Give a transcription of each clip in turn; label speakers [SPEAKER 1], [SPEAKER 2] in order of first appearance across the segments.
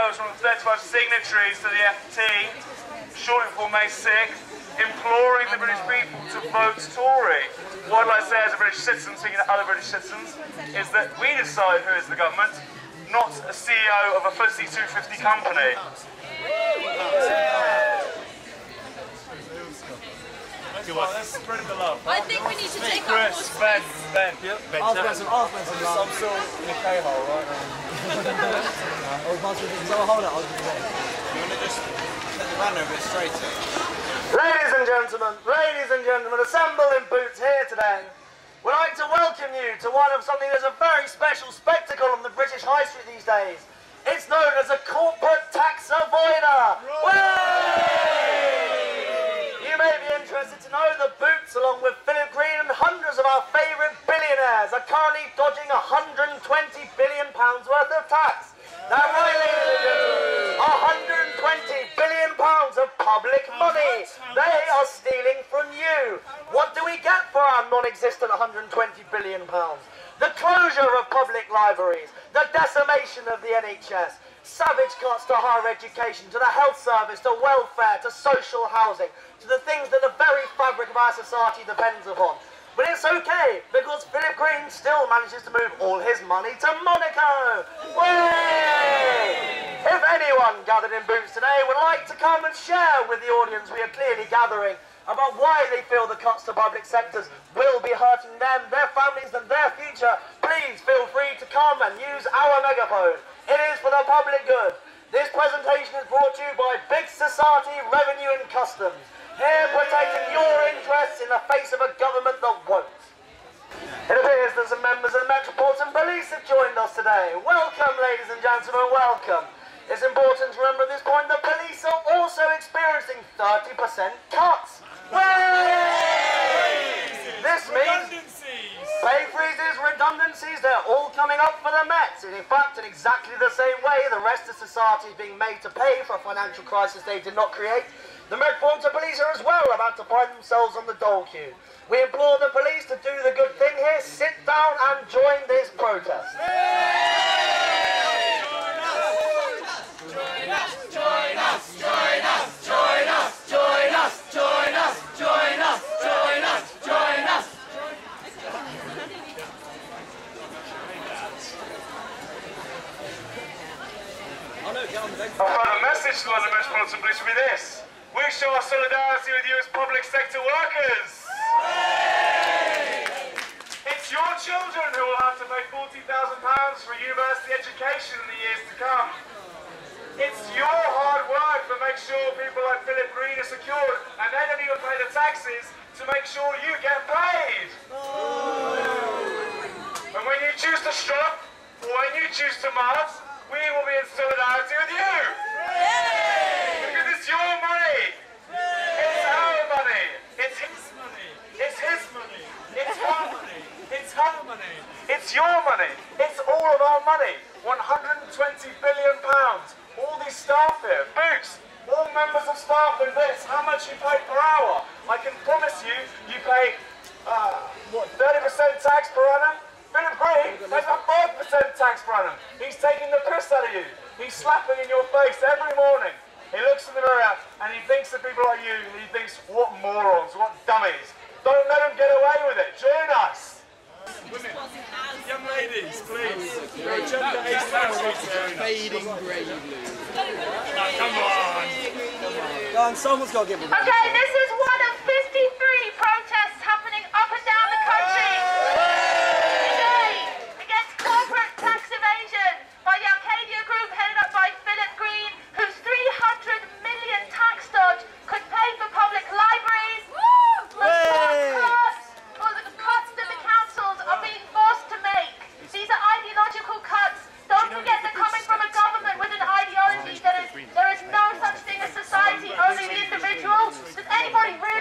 [SPEAKER 1] was one of the 35 signatories to the FT, shortly before May 6th, imploring the British people to vote Tory. What I'd like to say as a British citizen, speaking to other British citizens, is that we decide who is the government, not a CEO of a FTSE 250 company. Let's spread the love.
[SPEAKER 2] I think we need to take up more space.
[SPEAKER 1] Ben.
[SPEAKER 3] I'll spend some
[SPEAKER 1] I'm still in a K-hole right now.
[SPEAKER 3] Hold it, I'll do it.
[SPEAKER 4] You want to just set the van a bit straighter?
[SPEAKER 3] Ladies and gentlemen, assemble in boots here today. We'd like to welcome you to one of something that's a very special spectacle on the British High Street these days. It's known as a corporate tax avoider. You may be interested to know that Boots, along with Philip Green and hundreds of our favourite billionaires, are currently dodging £120 billion worth of tax. Now, right, ladies and gentlemen, £120 billion of public money. They are stealing from you. What do we get for our non-existent £120 billion? The closure of public libraries, the decimation of the NHS, savage cuts to higher education, to the health service, to welfare, to social housing, to the things that the very fabric of our society depends upon. But it's okay, because Philip Green still manages to move all his money to Monaco. Way! If anyone gathered in Boots today would like to come and share with the audience we are clearly gathering about why they feel the cuts to public sectors will be hurting them, their families and their future, please feel free to come and use our megaphone. It is for the public good. This presentation is brought to you by Big Society Revenue and Customs, here protecting your interests in the face of a government that won't. It appears that some members of the Metropolitan Police have joined us today. Welcome, ladies and gentlemen, welcome. It's important to remember at this point that police are also experiencing 30% cuts. This means pay freezes, redundancies, they're all coming up for the Mets. And in fact, in exactly the same way the rest of society is being made to pay for a financial crisis they did not create, the Metropolitan Police are as well about to find themselves on the dole queue. We implore the police to do the good thing here, sit down and join this protest.
[SPEAKER 1] The message to the Metropolitan Police will be this: we show our solidarity with you as public sector workers. It's your children who will have to pay £40,000 for university education in the years to come. It's your hard work that makes sure people like Philip Green are secured, and they don't even pay the taxes to make sure you get paid. And when you choose to strike, or when you choose to march, we will be in solidarity with you. Because it's your money. It's our money. It's his money. It's his money. It's her money. It's her money. It's your money. It's all of our money. £120 billion. All these staff here, Boots, all members of staff in this, how much you pay per hour? I can promise you, you pay, 30% tax per annum? Philip Green pays about 5% tax per annum. He's taking the piss out of you. He's slapping in your face every morning. He looks in the mirror and he thinks of people like you, and he thinks, what morons, what dummies. Don't let him get away with it. Join us. Women, young ladies, please.
[SPEAKER 3] Fading grey blue.
[SPEAKER 1] Come on.
[SPEAKER 3] Go on, someone's got to give me that.
[SPEAKER 2] Okay, this is one of 53 protests happening up and down the country today against corporate tax evasion by the Arcadia Group headed up by Philip Green, whose 300 million tax dodge could pay for public libraries, or the cuts that the councils are being forced to make. These are ideological cuts. Don't forget they're coming from a government with an ideology that there is no such thing as society, only the individual. Does anybody really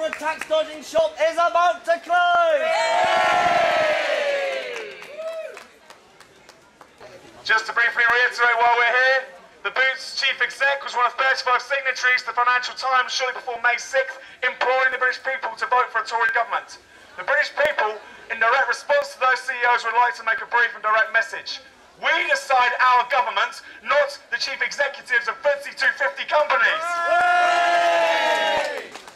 [SPEAKER 3] corporate tax dodging shop is about to close!
[SPEAKER 1] Just to briefly reiterate while we're here, the Boots chief exec was one of 35 signatories to the Financial Times shortly before May 6th, imploring the British people to vote for a Tory government. The British people, in direct response to those CEOs, would like to make a brief and direct message. We decide our government, not the chief executives of FTSE 250 companies.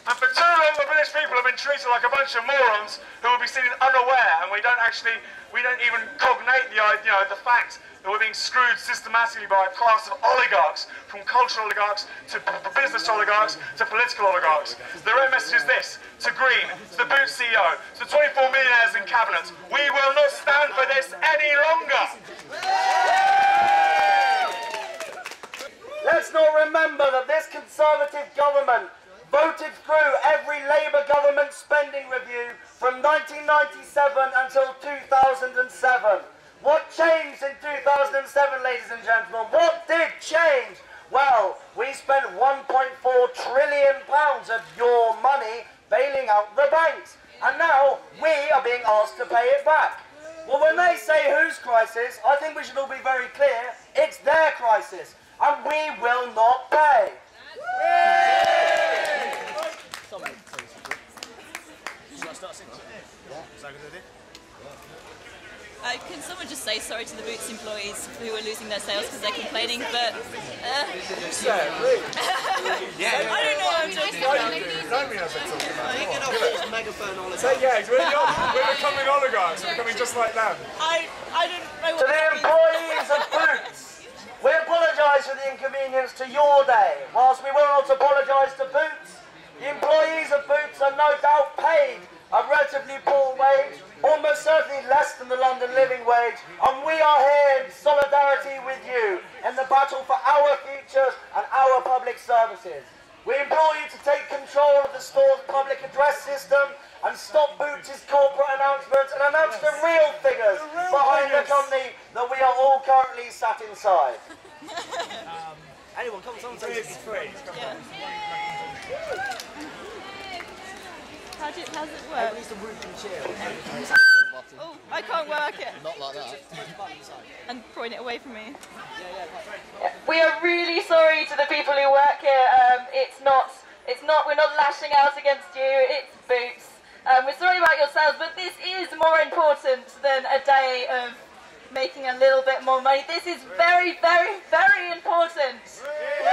[SPEAKER 1] And for too long, the British people have been treated like a bunch of morons who will be seen unaware, and we don't even cognate the fact that we're being screwed systematically by a class of oligarchs, from cultural oligarchs to business oligarchs to political oligarchs. The real message is this: to Green, to the Boots CEO, to the 24 millionaires in cabinet, we will not stand for this any longer.
[SPEAKER 3] Let's not remember that this Conservative government voted through every Labour government spending review from 1997 until 2007. What changed in 2007, ladies and gentlemen? What did change? Well, we spent £1.4 trillion of your money bailing out the banks. And now we are being asked to pay it back. Well, when they say whose crisis, I think we should all be very clear. It's their crisis. And we will not pay.
[SPEAKER 5] Can someone just say sorry to the Boots employees who are losing their sales because they're complaining? But I don't know what I'm talking about.
[SPEAKER 1] Say yes, we're becoming oligarchs. We're becoming just like them.
[SPEAKER 5] I don't know
[SPEAKER 3] To
[SPEAKER 5] what
[SPEAKER 3] the employees of Boots, we apologise for the inconvenience to your day. Whilst we will not apologise to Boots, the employees of Boots are no doubt paid a relatively poor wage, almost certainly less than the London living wage, and we are here in solidarity with you in the battle for our futures and our public services. We implore you to take control of the store's public address system and stop Boots' corporate announcements and announce the real figures behind the company that we are all currently sat inside. Anyone, come on, someone say it's free.
[SPEAKER 5] How's it work? Oh, I can't work it.
[SPEAKER 4] Not like that.
[SPEAKER 5] And point it away from me.
[SPEAKER 2] We are really sorry to the people who work here. We're not lashing out against you. It's Boots. We're sorry about yourselves, but this is more important than a day of making a little bit more money. This is very, very, very important. We're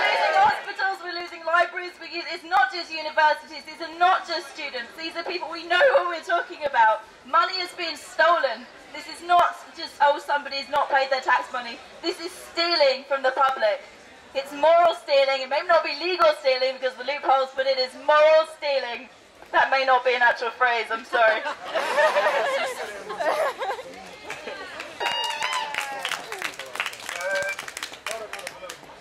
[SPEAKER 2] losing hospitals, we're losing libraries. It's not just universities, these are not just students. These are people, we know what we're talking about. Money is being stolen. This is not just, oh, somebody's not paid their tax money. This is stealing from the public. It's moral stealing. It may not be legal stealing because of the loopholes, but it is moral stealing. That may not be an actual phrase, I'm sorry.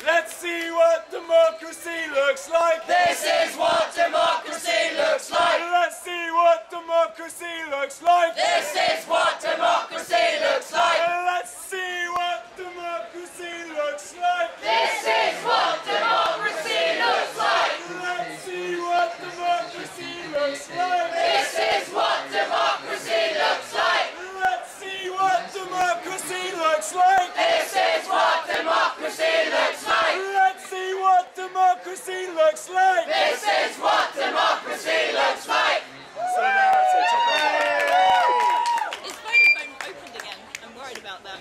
[SPEAKER 1] Let's see what democracy looks like.
[SPEAKER 3] This is what democracy looks like.
[SPEAKER 1] Let's see what democracy looks like.
[SPEAKER 3] This is what democracy looks like.
[SPEAKER 1] Let's see what democracy looks like.
[SPEAKER 3] This is what democracy looks like.
[SPEAKER 1] Let's see what democracy looks like.
[SPEAKER 3] This is what democracy looks like.
[SPEAKER 1] Let's see what democracy looks like.
[SPEAKER 3] This is what democracy looks like.
[SPEAKER 1] Let's see what democracy looks like.
[SPEAKER 3] This is what democracy looks like.
[SPEAKER 5] Is Vodafone opened again? I'm worried about that.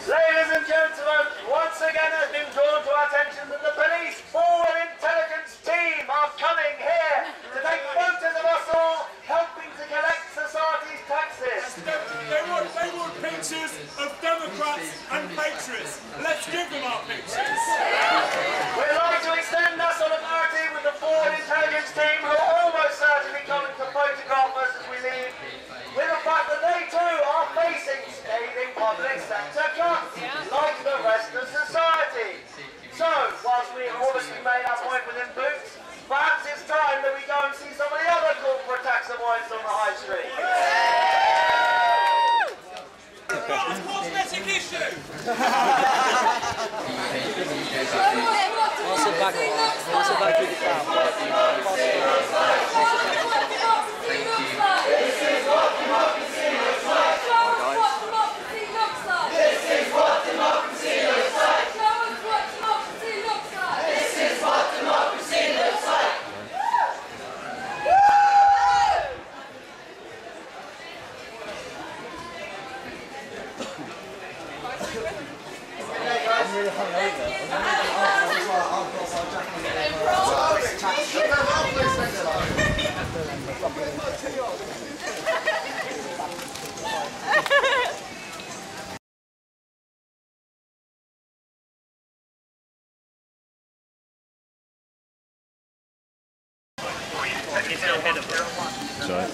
[SPEAKER 3] Ladies and gentlemen, once again has been drawn to our attention that the police forward intelligence team are coming here to take photos of us all, helping to collect society's taxes.
[SPEAKER 1] They want pictures of Democrats and patriots. Let's give them our pictures.
[SPEAKER 3] We'd like to extend our solidarity with the forward intelligence team who are almost certainly coming to photograph us as we leave, with the fact that they too are facing scathing public sector cuts, like the rest of society. So, whilst we've obviously made our point within Boots, perhaps it's time that we go and see some of the other corporate tax avoidance on the high street.
[SPEAKER 1] Cosmetic
[SPEAKER 6] back to the
[SPEAKER 7] Sorry.